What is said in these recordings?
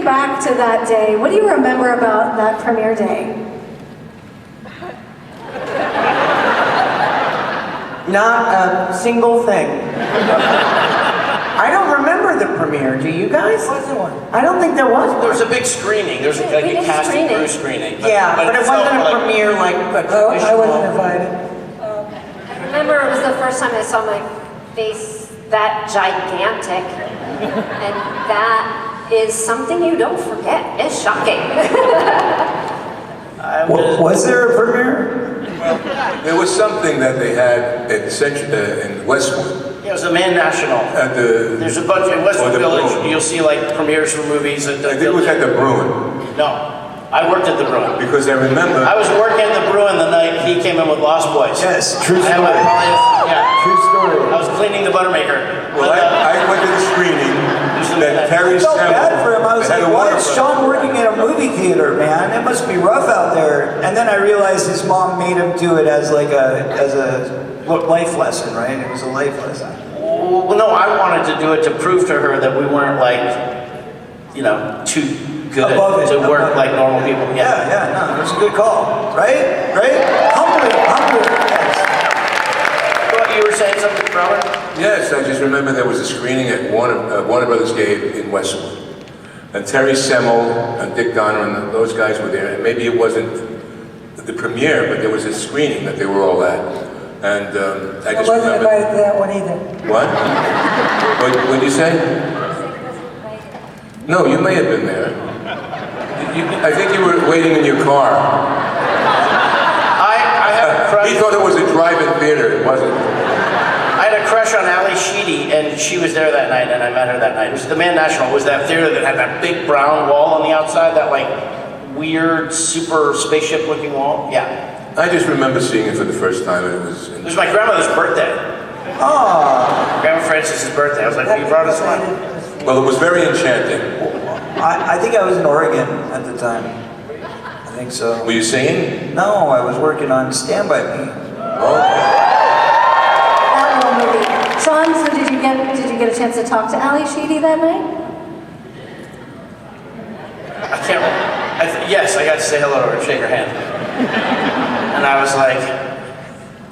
back to that day, what do you remember about that premiere day? Not a single thing. I don't remember the premiere. Do you guys? Wasn't one. I don't think there was one. There was a big screening. There was like a cast and crew screening. Yeah, but it wasn't a premiere like a traditional. I wasn't invited. I remember it was the first time I saw my face that gigantic, and that is something you don't forget. It's shocking. Was there a premiere? Well, there was something that they had at in Westwood. Yeah, it was the Man National. At the, There's a bunch in Westwood the Village. Bruin. You'll see like premieres for movies at the I think it was at the Bruin, No, I worked at the Bruin. because I remember. I was working at the Bruin the night he came in with Lost Boys. Yes, true I story. True story. I was cleaning the Buttermaker. Well, I went to the screening that Kerri I felt bad for him. I was had like, a why water is Sean working at a movie theater, man? It must be rough out there. And then I realized his mom made him do it as like a life lesson, right? It was a life lesson. Well, no, I wanted to do it to prove to her that we weren't like, too good Above it, to work above it. like normal people. Yeah, no, it was a good call. Right? Humbling. Yes. What, you were saying something, Robert? Yes, I just remember there was a screening at Warner Brothers Gave in Westwood. And Terry Semel and Dick Donner and those guys were there. And maybe it wasn't the premiere, but there was a screening that they were all at. And I just wasn't remember... invited to that one either. What? What'd you say? No, you may have been there. I think you were waiting in your car. I had a crush. He thought it was a drive-in theater. It wasn't. I had a crush on Ali Sheedy, and she was there that night, and I met her that night. It was the Man National. It was that theater that had that big brown wall on the outside, that like weird, super spaceship-looking wall. Yeah. I just remember seeing it for the first time, and it was... It was my grandmother's birthday. Oh. Grandma Francis's birthday. I was like, you brought us one. Well, it was very enchanting. I think I was in Oregon at the time. I think so. Were you singing? No, I was working on Stand By Me. Oh. That little movie. Sean, so did you get a chance to talk to Ali Sheedy that night? I can't. Yes, I got to say hello to her and shake her hand. And I was like,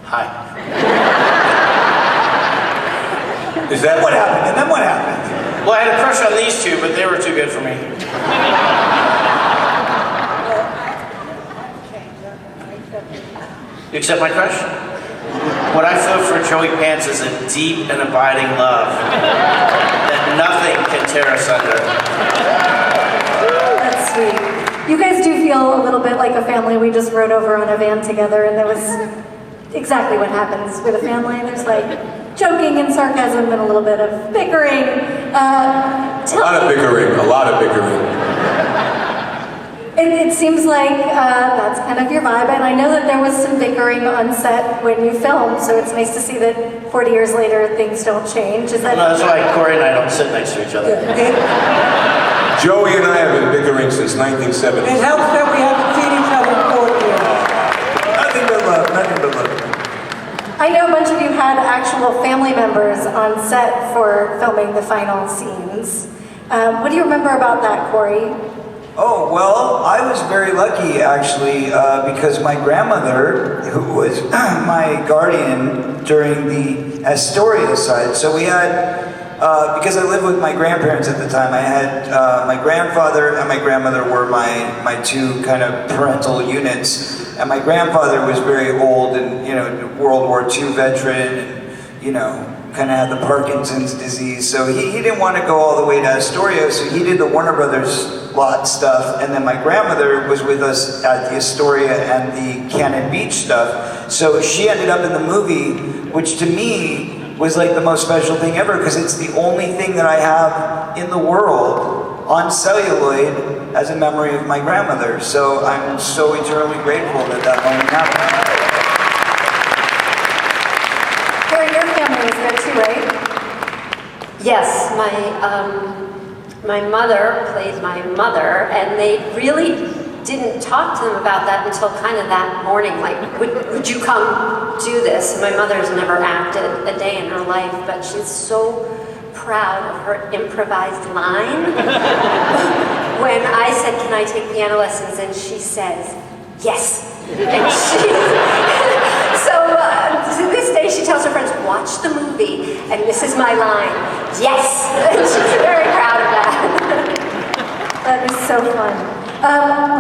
hi. Is that What happened? And then what happened? Well, I had a crush on these two, but they were too good for me. You accept my crush? What I feel for Joey Pants is a deep and abiding love that nothing can tear us under. That's sweet. You guys do feel a little bit like a family. We just rode over on a van together, and there was exactly what happens with a family. There's like joking and sarcasm and a little bit of bickering. A lot of bickering. It seems like that's kind of your vibe, and I know that there was some bickering on set when you filmed, so it's nice to see that 40 years later things don't change. Is that? No, that's why Corey and I don't sit next to each other. Joey and I have been bickering since 1970. It helps that we haven't seen each other in 4 years. Nothing but love. I know a bunch of you had actual family members on set for filming the final scenes. What do you remember about that, Corey? Oh, well, I was very lucky, actually, because my grandmother, who was my guardian during the Astoria side, so we had, because I lived with my grandparents at the time, I had my grandfather and my grandmother were my two kind of parental units, and my grandfather was very old and, World War II veteran, and, kind of had the Parkinson's disease, so he didn't want to go all the way to Astoria, so he did the Warner Brothers lot stuff, and then my grandmother was with us at the Astoria and the Cannon Beach stuff, so she ended up in the movie, which to me was like the most special thing ever, because it's the only thing that I have in the world on celluloid as a memory of my grandmother, so I'm so eternally grateful that that moment happened. Right? Yes, my mother plays my mother, and they really didn't talk to them about that until kind of that morning, like, would you come do this? My mother's never acted a day in her life, but she's so proud of her improvised line when I take piano lessons, and she says, yes. And to this day, she tells her friends, watch the movie, and this is my line, yes. And she's very proud of that. That is so fun.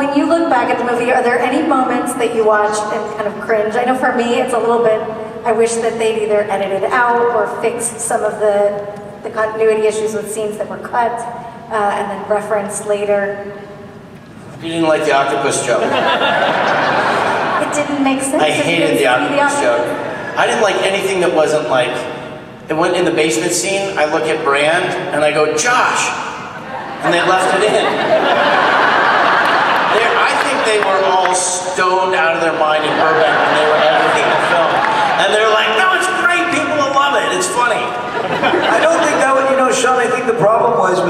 When you look back at the movie, are there any moments that you watched and kind of cringe? I know for me, it's a little bit, I wish that they'd either edited out or fixed some of the continuity issues with scenes that were cut and then referenced later. You didn't like the octopus joke. It didn't make sense. I hated the octopus joke. I didn't like anything that wasn't like, it went in the basement scene, I look at Brand and I go, Josh! And they left it in. I think they were all stoned out of their mind in Burbank when they were editing the film. And they're like, no, it's great, people will love it, it's funny. I don't think that would, Sean, I think the problem was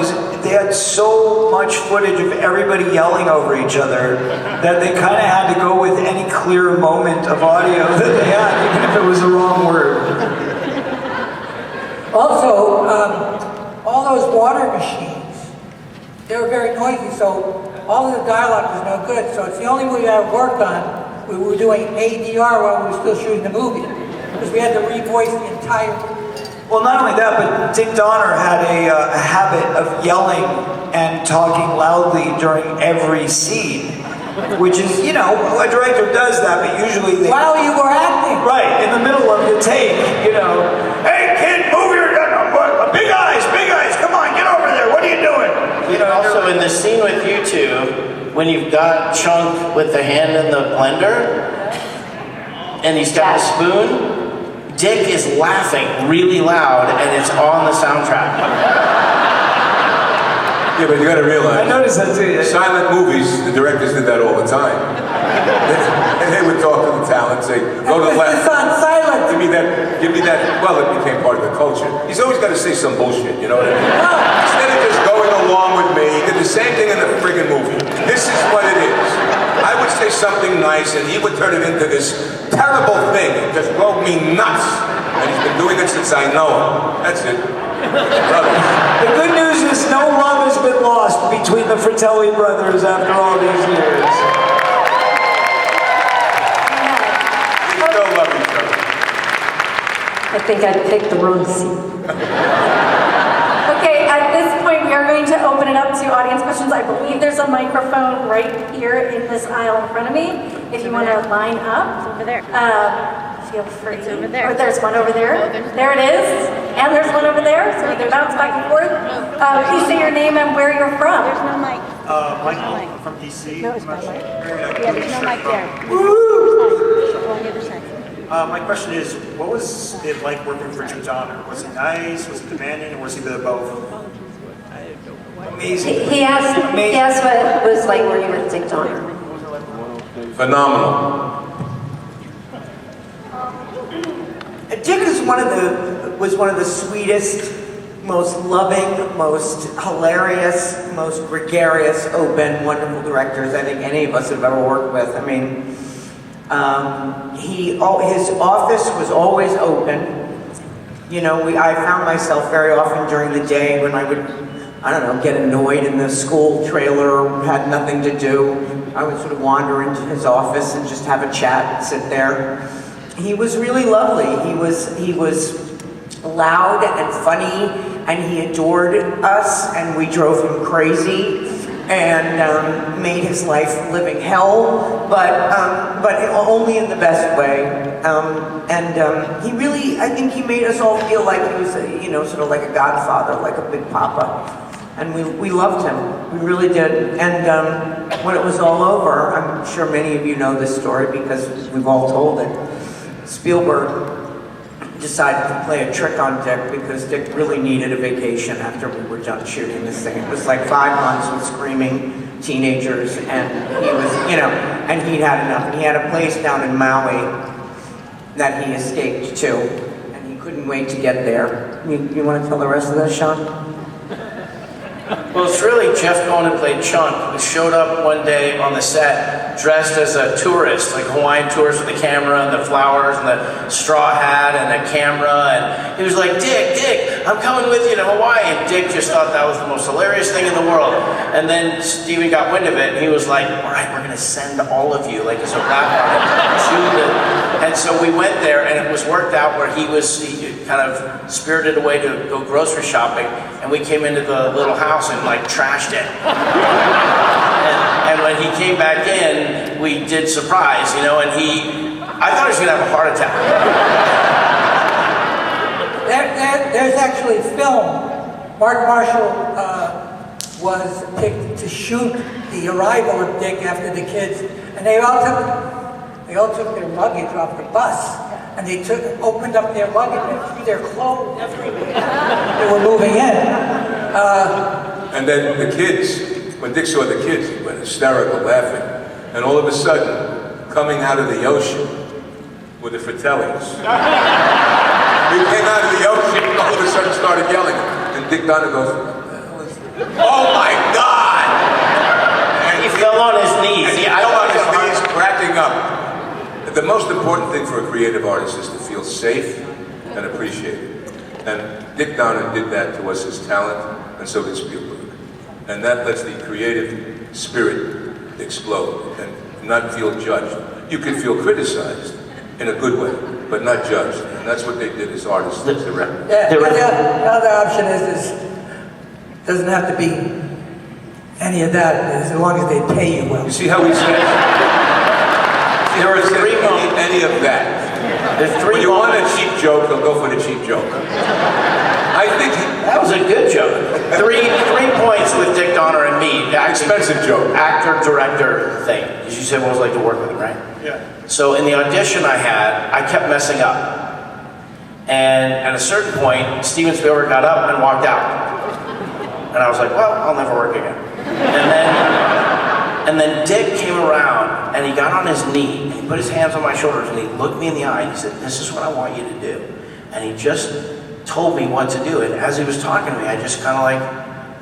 they had so much footage of everybody yelling over each other that they kind of had to go with any clear moment of audio that they had, even if it was the wrong word. Also, all those water machines, they were very noisy, so all of the dialogue was no good. So it's the only movie I worked on. We were doing ADR while we were still shooting the movie, because we had to revoice the entire. Well, not only that, but Dick Donner had a habit of yelling and talking loudly during every scene, which is, a director does that, but usually they... While you were acting. Right, in the middle of the take, hey kid, move your... Big eyes, come on, get over there, what are you doing? Also in the scene with you two, when you've got Chunk with the hand in the blender, and he's got a spoon, Dick is laughing really loud, and it's on the soundtrack. Yeah, but you gotta realize, I noticed that too. silent movies, the directors did that all the time. And they would talk to the talent, say, go to the left. It's on silent. Give me that, well, it became part of the culture. He's always got to say some bullshit, you know what I mean? Instead of just going along with me, he did the same thing in the friggin' movie. This is what it is. I would say something nice, and he would turn it into this terrible thing. It just drove me nuts. And he's been doing it since I know him. That's it. The good news is no love has been lost between the Fratelli brothers after all these years. They still love each other. I think I picked the wrong seat. Okay, at this point, we are going to open it up to audience questions. I believe there's a microphone right here in this aisle in front of me. If you want to line up. It's over there. Feel free. It's over there. Or there's one over there. There it is. And there's one over there. So they bounce back and forth. Please say your name and where you're from. There's no mic. Michael from DC. No, it's my mic. Yeah, there's no mic there. Woo! Go on the other side. My question is, what was it like working for Dick Donner? Was he nice? Was he demanding? Or was he a bit of both? Amazing. He asked what it was like working with Dick Donner. Phenomenal. Dick was one of the sweetest, most loving, most hilarious, most gregarious, open, wonderful directors I think any of us have ever worked with. I mean, his office was always open. I found myself very often during the day when I would, get annoyed in the school trailer, had nothing to do. I would sort of wander into his office and just have a chat and sit there. He was really lovely. He was loud and funny, and he adored us, and we drove him crazy, and made his life living hell, but only in the best way. He really, I think he made us all feel like he was, sort of like a godfather, like a big papa. And we loved him, we really did. And when it was all over, I'm sure many of you know this story because we've all told it. Spielberg decided to play a trick on Dick because Dick really needed a vacation after we were done shooting this thing. It was like 5 months with screaming teenagers, and he was, and he'd had enough. And he had a place down in Maui that he escaped to, and he couldn't wait to get there. You want to tell the rest of that, Sean? Well, it's really Jeff Cohen who played Chunk, who showed up one day on the set dressed as a tourist, like Hawaiian tourist with the camera and the flowers and the straw hat and the camera. And he was like, Dick, I'm coming with you to Hawaii. And Dick just thought that was the most hilarious thing in the world. And then Steven got wind of it and he was like, all right, we're going to send all of you, like as a rap artist, to the... And so we went there and it was worked out where he kind of spirited away to go grocery shopping, and we came into the little house and like trashed it. and when he came back in, we did surprise, you know, and I thought he was gonna have a heart attack. There's actually film. Mark Marshall was picked to shoot the arrival of Dick after the kids, and they all took their luggage off the bus. And they opened up their luggage and threw their clothes everywhere. They were moving in. And then the kids, when Dick saw the kids, he went hysterical laughing. And all of a sudden, coming out of the ocean were the Fratellis. He came out of the ocean and all of a sudden started yelling. And Dick Donner goes, oh my God! And he fell on his knees. And he fell on his knees, cracking up. The most important thing for a creative artist is to feel safe and appreciated. And Dick Donner did that to us as talent, and so did Spielberg. And that lets the creative spirit explode and not feel judged. You can feel criticized in a good way, but not judged. And that's what they did as artists, directors. Yeah, the other option is doesn't have to be any of that, as long as they pay you well. You see how he says? There is any of that. When you want a cheap joke, they'll go for the cheap joke. I think that was a good joke. Three points with Dick Donner and me. Expensive joke. Actor, director thing. Because you said what it was like to work with him, right? Yeah. So in the audition I had, I kept messing up. And at a certain point, Steven Spielberg got up and walked out. And I was like, well, I'll never work again. And then Dick came around and he got on his knee and he put his hands on my shoulders and he looked me in the eye and he said, this is what I want you to do. And he just told me what to do. And as he was talking to me, I just kind of like,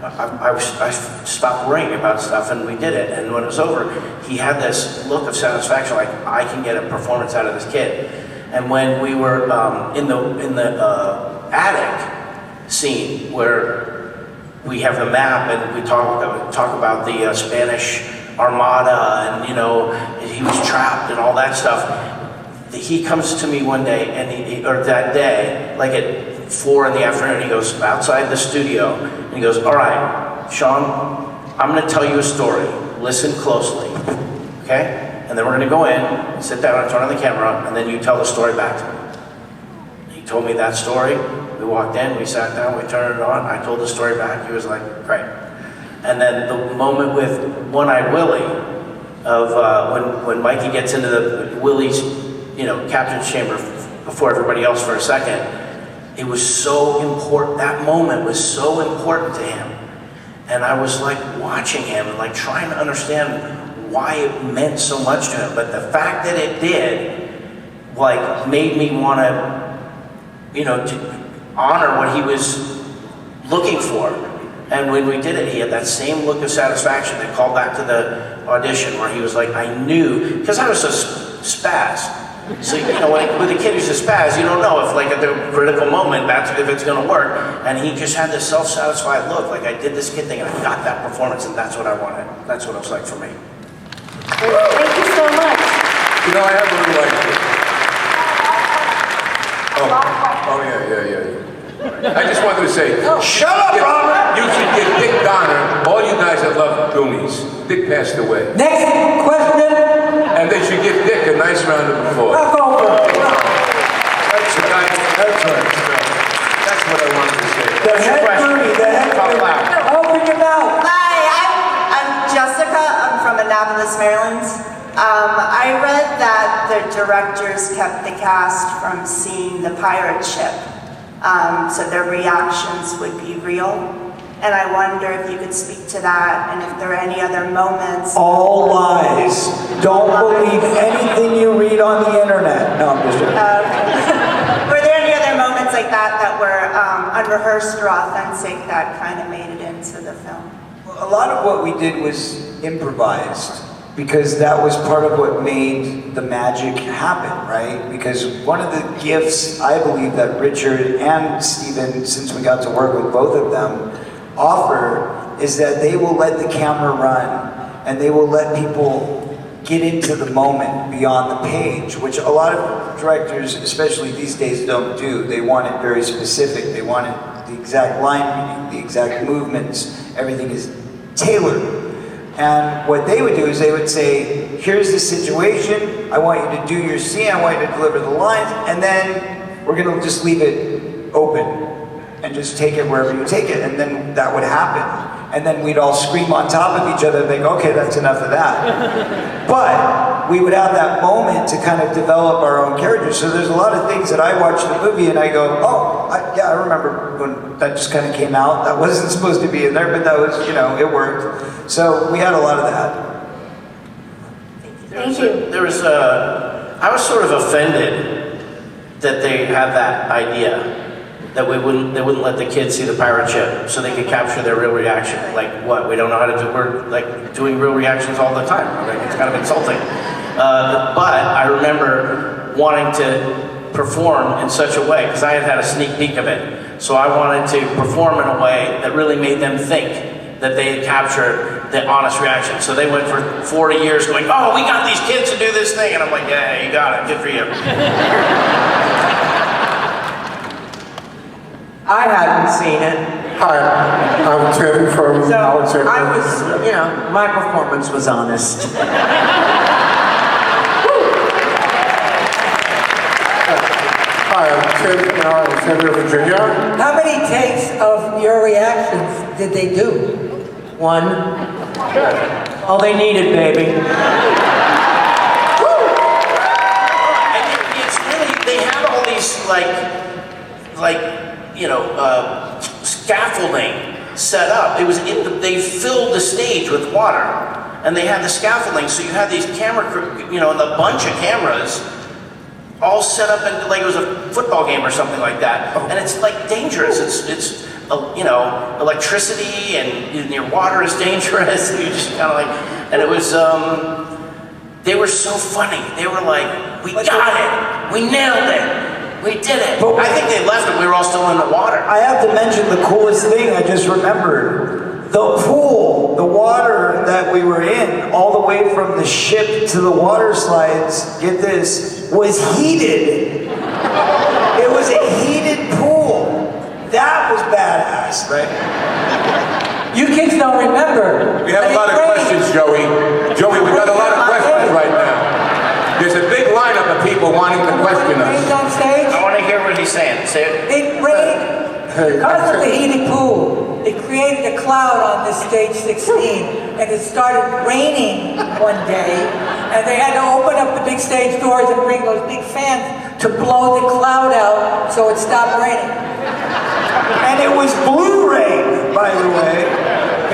I stopped worrying about stuff and we did it. And when it was over, he had this look of satisfaction, like I can get a performance out of this kid. And when we were in the attic scene where we have the map and we talk about the Spanish Armada and, you know, he was trapped and all that stuff. He comes to me one day, or that day, like at 4 in the afternoon, he goes outside the studio, and he goes, all right, Sean, I'm going to tell you a story. Listen closely, okay? And then we're going to go in, sit down and turn on the camera, and then you tell the story back to me. He told me that story. We walked in, we sat down, we turned it on, I told the story back. He was like, great. And then the moment with One-Eyed Willie, of when Mikey gets into the Willie's, you know, captain's chamber before everybody else for a second, it was so important. That moment was so important to him. And I was like watching him and like trying to understand why it meant so much to him. But the fact that it did, like, made me want to, you know, to honor what he was looking for. And when we did it, he had that same look of satisfaction that called back to the audition where he was like, I knew, because I was a spaz. So, you know, with a kid who's a spaz, you don't know if, like, at the critical moment, if it's going to work. And he just had this self-satisfied look, like, I did this kid thing and I got that performance, and that's what I wanted. That's what it was like for me. Thank you so much. You know, I have a little idea. Oh, yeah. I just wanted to say, Shut up, Robert! You should give Dick Donner, all you guys that love Goonies. Dick passed away. Next question. And they should give Dick a nice round of applause. Back over. That's the guy. That's right. That's what I wanted to say. The head Gooney, the head Gooney. Open your mouth. Hi, I'm Jessica. I'm from Annapolis, Maryland. I read that the directors kept the cast from seeing the pirate ship, so their reactions would be real. And I wonder if you could speak to that, and if there are any other moments. All lies. Don't believe anything you read on the internet. No, I'm just joking. Were there any other moments like that that were unrehearsed or authentic that kind of made it into the film? a lot of what we did was improvised because that was part of what made the magic happen, right? Because one of the gifts I believe that Richard and Steven, since we got to work with both of them, offer is that they will let the camera run and they will let people get into the moment beyond the page, which a lot of directors, especially these days, don't do. They want it very specific. They want it the exact line reading, the exact movements. Everything is tailored. And what they would do is they would say, here's the situation, I want you to do your scene, I want you to deliver the lines, and then we're gonna just leave it open and just take it wherever you take it, and then that would happen. And then we'd all scream on top of each other and think, okay, that's enough of that. But we would have that moment to kind of develop our own characters. So there's a lot of things that I watch the movie and I go, oh, yeah, I remember when that just kind of came out. That wasn't supposed to be in there, but that was, you know, it worked. So we had a lot of that. Thank you. I was sort of offended that they had that idea. That they wouldn't let the kids see the pirate ship so they could capture their real reaction. Like what? We don't know how to do. We're like doing real reactions all the time. I mean, it's kind of insulting. But I remember wanting to perform in such a way because I had had a sneak peek of it. So I wanted to perform in a way that really made them think that they had captured the honest reaction. So they went for 40 years going, "Oh, we got these kids to do this thing," and I'm like, "Yeah, you got it. Good for you." I hadn't seen it. Hi, I'm Tim from So Alexander. I was, you know, my performance was honest. Hi, I'm Tim from Alexander, Virginia. How many takes of your reactions did they do? One. All they needed, baby. And it's really, they have all these scaffolding set up. It was they filled the stage with water, and they had the scaffolding. So you had these camera crew, and a bunch of cameras all set up in like it was a football game or something like that. And it's like dangerous. It's electricity and your water is dangerous. And you just kind of and it was. They were so funny. They were like, "We got it. We nailed it. We did it." But I think they left and we were all still in the water. I have to mention the coolest thing I just remembered. The pool, the water that we were in, all the way from the ship to the water slides, get this, was heated. It was a heated pool. That was badass, right? You kids don't remember. We have a lot of questions, Joey. Joey, we got a lot of questions right now. There's a big lineup of people wanting to question us. Rained on stage. I want to hear what he's saying. Say it. It rained. Because of the heated pool, it created a cloud on this stage 16, and it started raining one day, and they had to open up the big stage doors and bring those big fans to blow the cloud out so it stopped raining. And it was blue rain, by the way,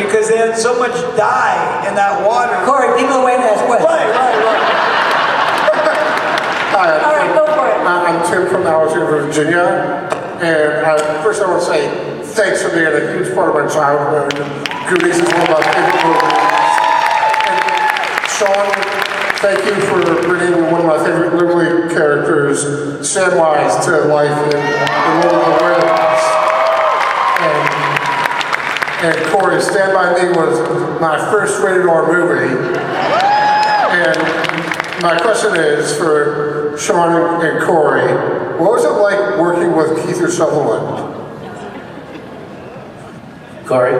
because they had so much dye in that water. Corey, people wait and ask questions. Right. Hi, All right, go for it. I'm Tim from Alexander, Virginia. And first I want to say thanks for being a huge part of my childhood. Goonies is one of my favorite movies. And Sean, thank you for bringing one of my favorite Little League characters, Samwise, to life in Lord of the Rings. And Corey, Stand By Me was my first rated R movie. And my question is for Sean and Corey, what was it like working with Keith Sutherland? Corey?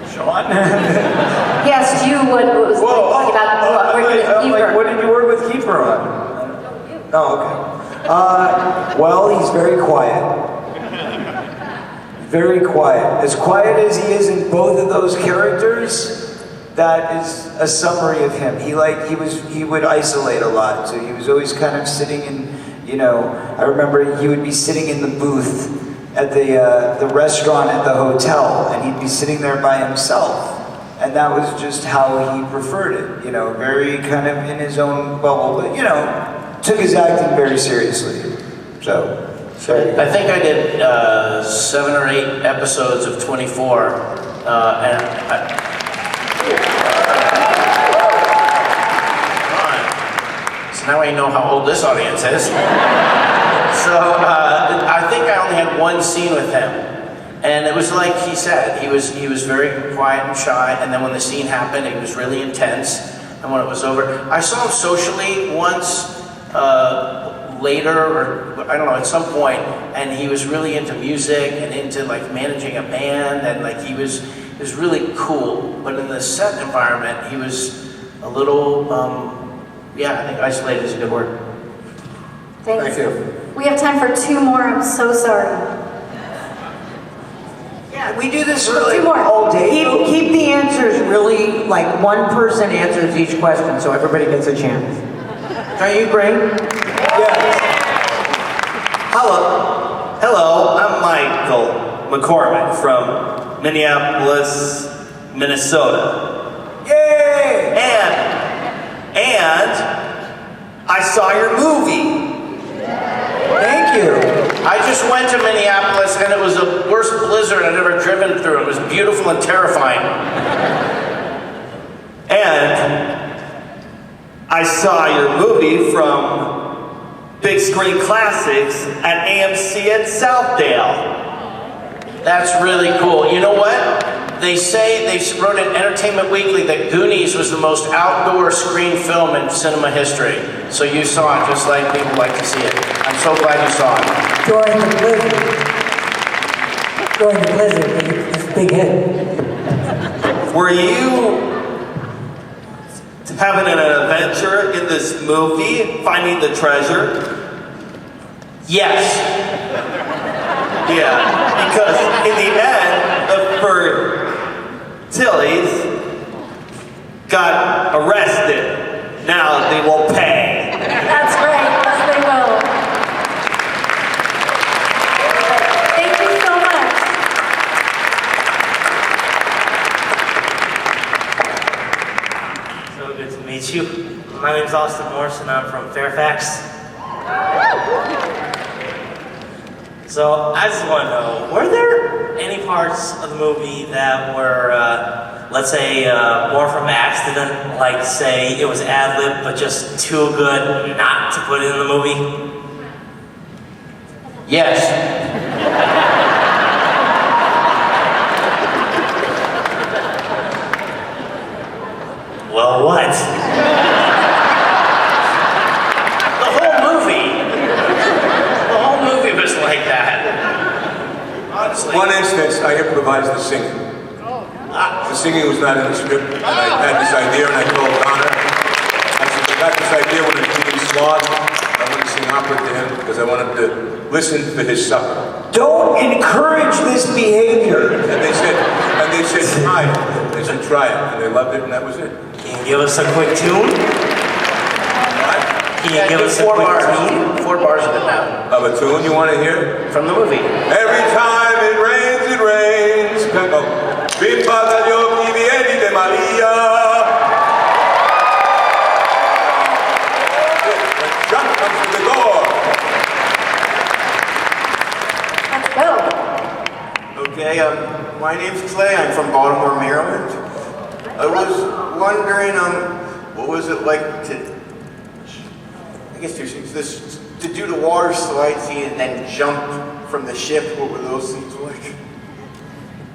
Sean? He asked you what was like about working with Kiefer. What did you work with Kiefer on? Oh, okay. Well, he's very quiet. Very quiet. As quiet as he is in both of those characters, that is a summary of him. He would isolate a lot, so he was always kind of sitting in, I remember he would be sitting in the booth at the restaurant at the hotel, and he'd be sitting there by himself. And that was just how he preferred it, very kind of in his own bubble, but, took his acting very seriously. So, I think I did 7 or 8 episodes of 24, and now I know how old this audience is. So I think I only had one scene with him. And it was like he said, he was very quiet and shy, and then when the scene happened, it was really intense. And when it was over, I saw him socially once, later, or I don't know, at some point, and he was really into music and into like managing a band, and like he was really cool. But in the set environment, he was a little, yeah, I think isolated is a good word. Thanks. Thank you. We have time for 2 more. I'm so sorry. Yeah, we do this really 2 more. all day. Keep the answers really, like one person answers each question so everybody gets a chance. Don't you agree? Yes. Hello, I'm Michael McCormick from Minneapolis, Minnesota. Yay! And I saw your movie. Thank you. I just went to Minneapolis and it was the worst blizzard I'd ever driven through. It was beautiful and terrifying. And I saw your movie from Big Screen Classics at AMC at Southdale. That's really cool. You know what? They say, they wrote in Entertainment Weekly that Goonies was the most outdoor screen film in cinema history. So you saw it just like people like to see it. I'm so glad you saw it. During the blizzard, it's a big hit. Were you having an adventure in this movie, finding the treasure? Yes. Yeah, because in the end, the Fertillies got arrested. Now they will pay. That's right. Yes, they will. Thank you so much. So good to meet you. My name's Austin Morrison. I'm from Fairfax. So I just want to know, were there any parts of the movie that were, let's say, more from accident, like say it was ad-lib but just too good not to put in the movie? Yes. Well, what? Like that. Honestly. One instance, I improvised the singing. The singing was not in the script, and I had this idea, and I told Donna, I said, I got this idea when I'm eating sloth, I want to sing opera to him, because I want him to listen to his supper. Don't encourage this behavior. And they said, try it. They said, try it, and they loved it, and that was it. Can you give us a quick tune? Can you give us a quick tune? 4 bars of it now. Of a tune you want to hear? From the movie. Every time it rains, it rains. Bimba dagli occhi vieni de Maria. Chuck comes to the door. Let's go. Okay, my name's Clay. I'm from Baltimore, Maryland. I was wondering, what was it like to, I guess 2 things, to do the water slide scene and then jump from the ship? What were those scenes like?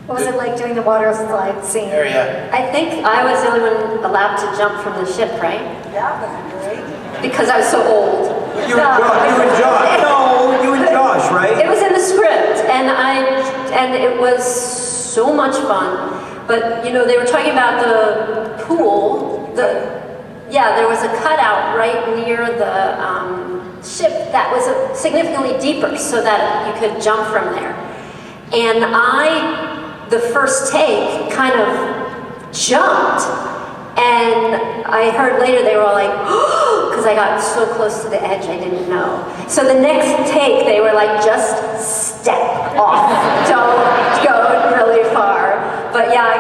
What was it like doing the water slide scene? Area. I think I was the only one allowed to jump from the ship, right? Yeah, that's great. Because I was so old. You and Josh. No, you and Josh, right? It was in the script, and it was so much fun. But you know, they were talking about the pool. There was a cutout right near the ship that was significantly deeper, so that you could jump from there. And the first take, kind of jumped. And I heard later they were all like, oh, because I got so close to the edge I didn't know. So the next take they were like, just step off, don't go really far. But yeah, I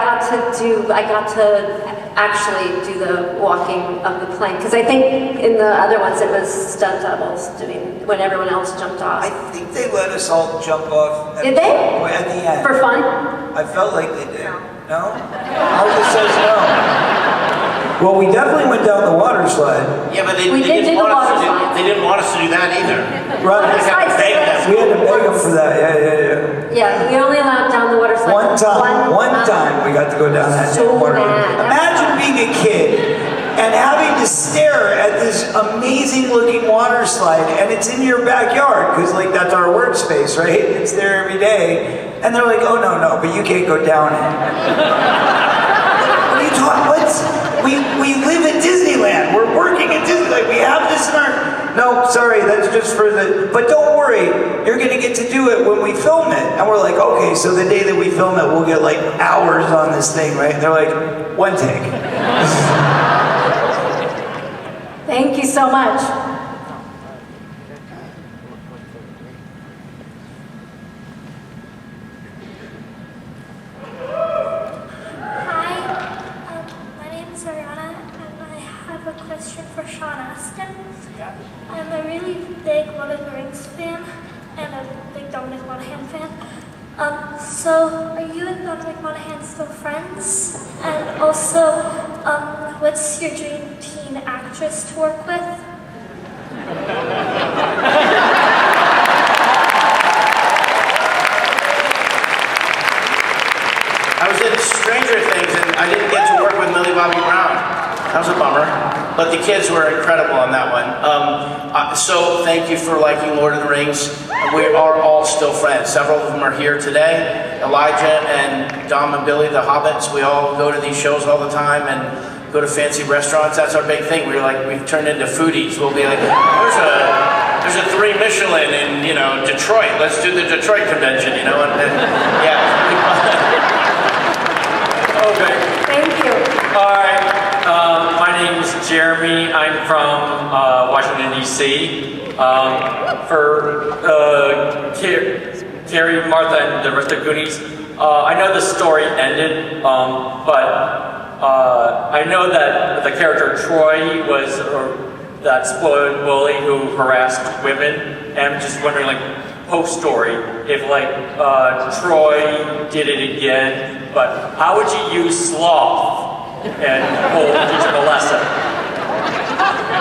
got to actually do the walking of the plane, because I think in the other ones it was stunt doubles doing when everyone else jumped off. I think they let us all jump off. Did they? At the end. For fun? I felt like they did. No? Alda says no. Well, we definitely went down the water slide. Yeah, but they We did didn't do the want us water to slide. they didn't want us to do that either. Right. We had to beg them. We had to beg them for that. Yeah. Yeah, we only allowed down the water slide. One time we got to go down that So damn water. mad. Imagine being a kid and having to stare at this amazing looking water slide, and it's in your backyard, because like that's our workspace, right? It's there every day. And they're like, oh no, but you can't go down it. What are you talking? We live at Disneyland. We're working at Disneyland. We have this in our... No, sorry, that's just for the... But don't worry, you're gonna get to do it when we film it. And we're like, okay, so the day that we film it, we'll get like hours on this thing, right? And they're like, one take. Thank you so much. For Sean Astin. I'm a really big Lord of the Rings fan and a big Dominic Monaghan fan. So are you and Dominic Monaghan still friends? And also, what's your dream teen actress to work with? I was in Stranger Things and I didn't get to work with Millie Bobby Brown. That was a bummer. But the kids were incredible on that one. So thank you for liking Lord of the Rings. We are all still friends. Several of them are here today. Elijah and Dom and Billy, the Hobbits, we all go to these shows all the time and go to fancy restaurants. That's our big thing. We've turned into foodies. We'll be like, there's a 3 Michelin in, Detroit. Let's do the Detroit convention, and yeah. Okay. Thank you. All right. My name's Jeremy. I'm from Washington, D.C. For Kerri, Martha, and the rest of Goonies, I know the story ended, but I know that the character Troy was that spoiled bully who harassed women, and I'm just wondering, post-story, if Troy did it again, but how would you use sloth and teach him a lesson?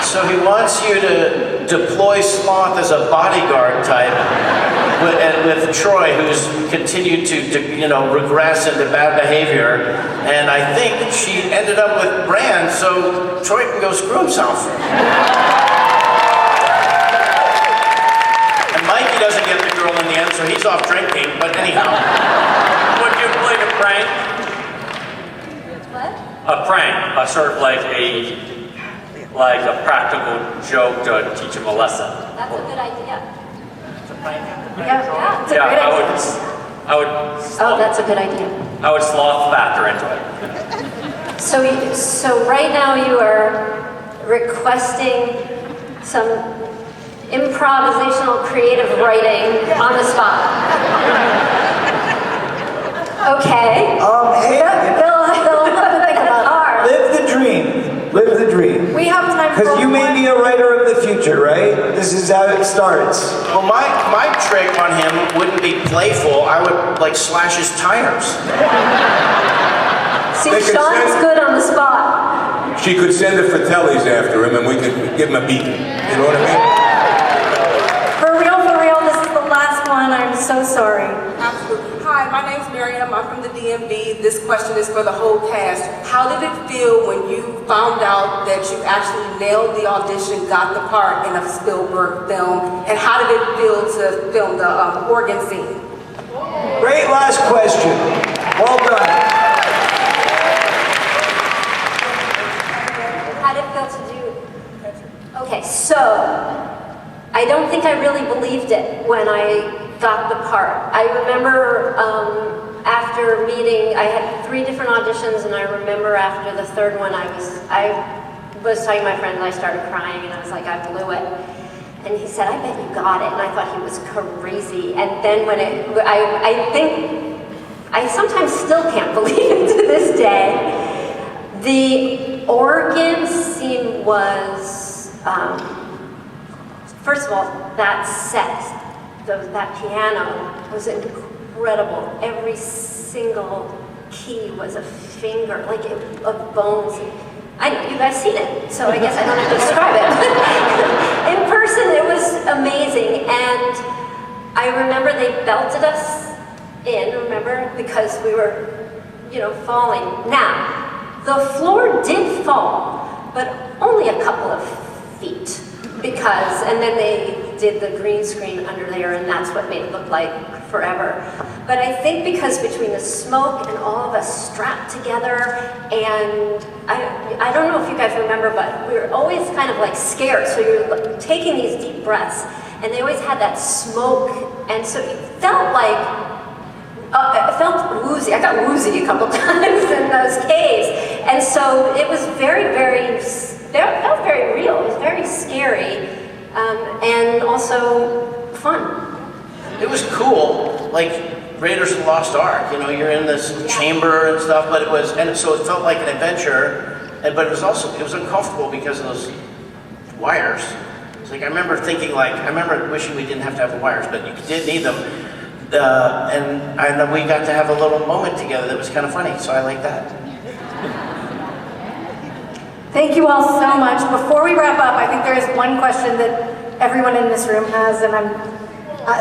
So he wants you to deploy Sloth as a bodyguard type with Troy, who's continued to regress into bad behavior. And I think she ended up with Bran, so Troy can go screw himself. And Mikey doesn't get the girl in the end, so he's off drinking, but anyhow. Would you play a prank? What? A prank, sort of like a practical joke to teach him a lesson. That's a good idea. Yeah, it's a great idea. I would. Oh, that's a good idea. I would sloth factor into it. So right now you are requesting some improvisational creative writing on the spot. Okay. Hey, They'll have to think about it. live the dream. Live the dream. We have time for Because you may be a writer of the future, right? This is how it starts. Well, my trick on him wouldn't be playful. I would slash his tires. See, They could Sean's send- good on the spot. She could send the Fratellis after him and we could give him a beating. You know what I mean? For real, this is the last one. I'm so sorry. Absolutely. Hi, my name's Miriam. I'm from the DMV. This question is for the whole cast. How did it feel when you found out that you actually nailed the audition, got the part in a Spielberg film, and how did it feel to film the organ scene? Great last question. Well done. How did it feel to do? Okay, so I don't think I really believed it when I got the part. I remember after meeting, I had 3 different auditions, and I remember after the 3rd one, I was telling my friends, I started crying, and I was like, I blew it. And he said, I bet you got it, and I thought he was crazy. And then when I think, I sometimes still can't believe it to this day. The organ scene was, first of all, that set, that piano was incredible. Every single key was a finger, of bones. You guys seen it, so I guess I don't have to describe it. In person, it was amazing, and I remember they belted us in, remember, because we were, falling. Now, the floor did fall, but only a couple of feet, and then they did the green screen under there, and that's what made it look like forever. But I think because between the smoke and all of us strapped together, and I don't know if you guys remember, but we were always kind of like scared, so you're like, taking these deep breaths, and they always had that smoke, and so it felt like, it felt woozy. I got woozy a couple times in those caves, and so it was it felt very real. It was very scary, and also fun. It was cool, like Raiders of the Lost Ark. You're in this chamber and stuff, so it felt like an adventure, but it was uncomfortable because of those wires. It's like I remember wishing we didn't have to have the wires, but you did need them. And we got to have a little moment together that was kind of funny, so I like that. Thank you all so much. Before we wrap up, I think there is one question that everyone in this room has, and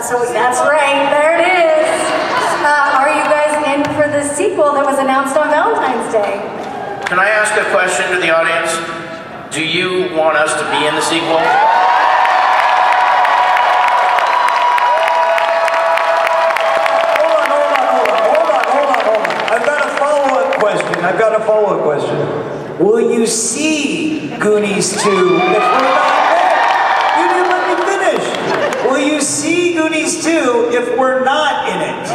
so that's right, there it is. Are you guys in for the sequel that was announced on Valentine's Day? Can I ask a question to the audience? Do you want us to be in the sequel? I've got a follow-up question. Will you see Goonies 2 if we're not there? You didn't let me finish. Will you see Goonies 2 if we're not in it?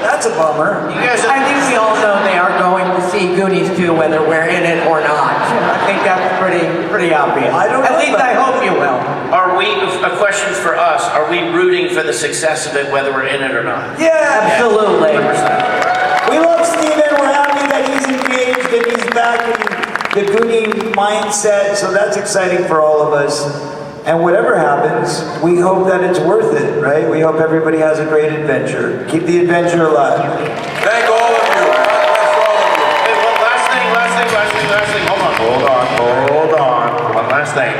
That's a bummer. I think we all know they are going to see Goonies 2 whether we're in it or not. I think that's pretty obvious. At least I hope you will. A question for us, are we rooting for the success of it whether we're in it or not? Yeah, absolutely. 100%. We love Steven, we're happy that he's engaged and he's back in the Goonie mindset, so that's exciting for all of us. And whatever happens, we hope that it's worth it, right? We hope everybody has a great adventure. Keep the adventure alive. Thank all of you. Hey, one last thing. Hold on. One last thing.